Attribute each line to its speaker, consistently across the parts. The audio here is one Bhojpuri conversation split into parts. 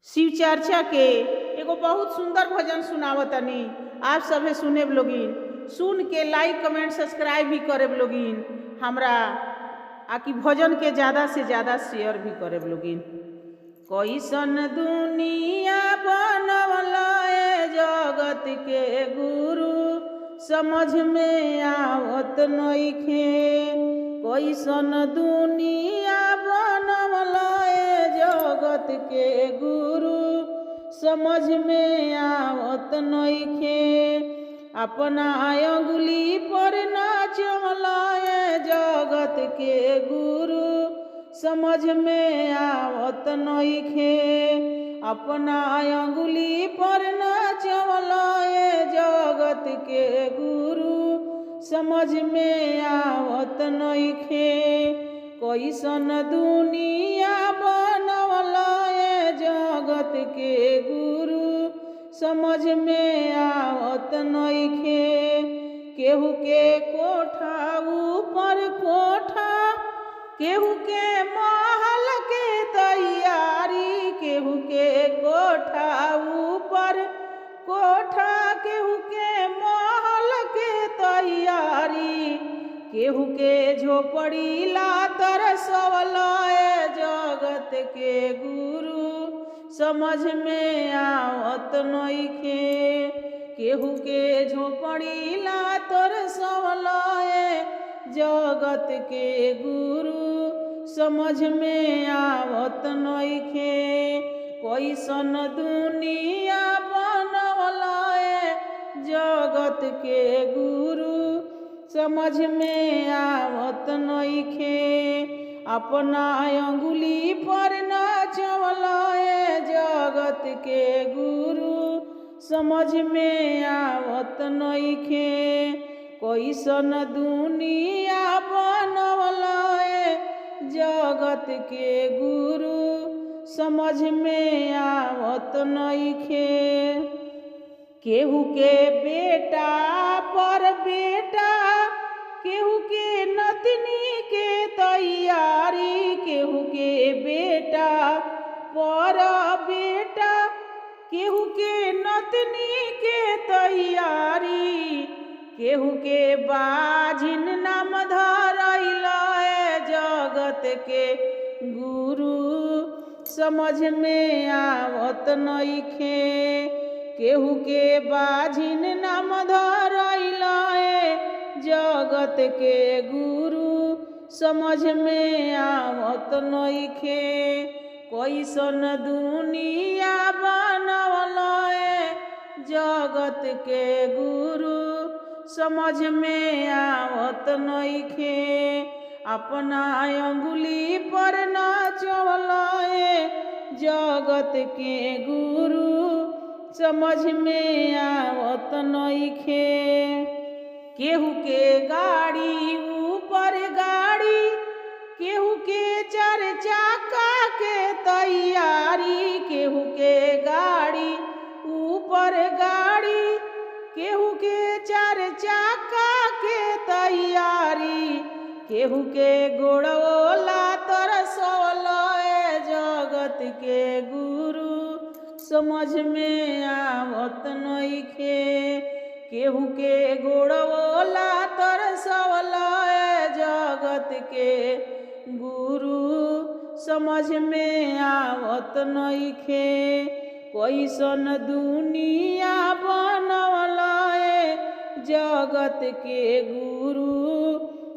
Speaker 1: शिव चर्चा के एगो बहुत सुंदर भजन सुनावतनी। आप सभे सुने लोगिन, सुन के लाइक कमेंट सब्सक्राइब भी करे लोगिन, हमरा आकि भजन के ज़्यादा से ज़्यादा शेयर भी करे लोगिन। कैसन दुनिया बनवला ए जगत के गुरु, समझ में आवत नइखे। कैसन दुनिया बनवला ए जगत के गुरु, समझ में आवत नइखे। अपना अंगुली पर नाचवला ए जगत के गुरु, समझ में आवत नइखे। अपना अंगुली पर नाचवला ए जगत के गुरु, समझ में आवत नइखे। कैसन दुनिया बनवला ए जगत के गुरु, समझ में आवत नइखे। केहू के कोठा ऊपर कोठा, केहू के महल के तैयारी। केहू के कोठा ऊपर कोठा, केहू के महल के तैयारी। केहू के झोपड़ी ला तरसवला ए जगत के गुरु, समझ में आवत नइखे। केहू के झोपड़ी ला तरसवला ए जगत के गुरु, समझ में आवत नइखे। कैसन दुनिया बनवला ए जगत के गुरु, समझ में आवत नइखे। अपना अंगुली पर नाचवला ए जगत के गुरु, समझ में आवत नइखे। कैसन दुनिया बनवला ए जगत के गुरु, समझ में आवत नइखे। केहू के बेटा पर बेटा, केहू के नतनी के तैयारी। केहू के बेटा पर बेटा, केहू के नतनी के तैयारी। केहू के बाझिन नाम धरैला ए जगत के गुरु, समझ में आवत नइखे। केहू के बाझिन नाम धरैला ए जगत के गुरु, समझ में आवत नइखे। कैसन दुनिया बनवला ए जगत के गुरु, समझ में आवत नइखे। अपना अंगुली पर नाचवला ए जगत के गुरु, समझ में आवत नइखे। केहू के गाड़ी ऊपर गाड़ी, केहू के चार चक्का के तैयारी। केहू के गाड़ी ऊपर गाड़ी, केहू के चार चक्का के तैयारी। केहू के गोड़ोला तरसवला ए जगत के गुरु, समझ में आवत नइखे। केहू के गोड़ोला तरसवला ए जगत के गुरु, समझ में आवत नइखे। कैसन दुनिया बनवला ए जगत के गुरु,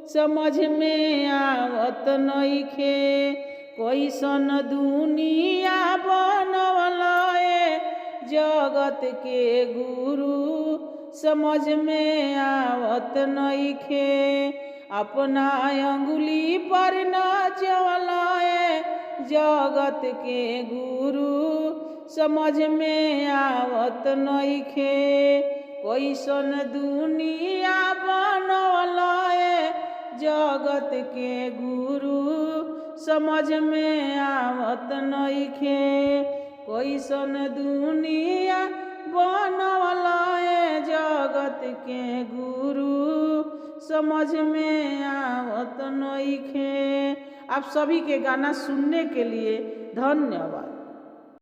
Speaker 1: समझ में आवत नइखे। कैसन दुनिया बनवला ए जगत के गुरु, समझ में आवत नइखे। अपना अंगुली पर नाचवला ए जगत के गुरु, समझ में आवत नइखे। कैसन दुनिया बनवला ए जगत के गुरु, समझ में आवत नइखे। कैसन दुनिया बनवला ए जगत के गुरु, समझ में आवत नइखे। आप सभी के गाना सुनने के लिए धन्यवाद।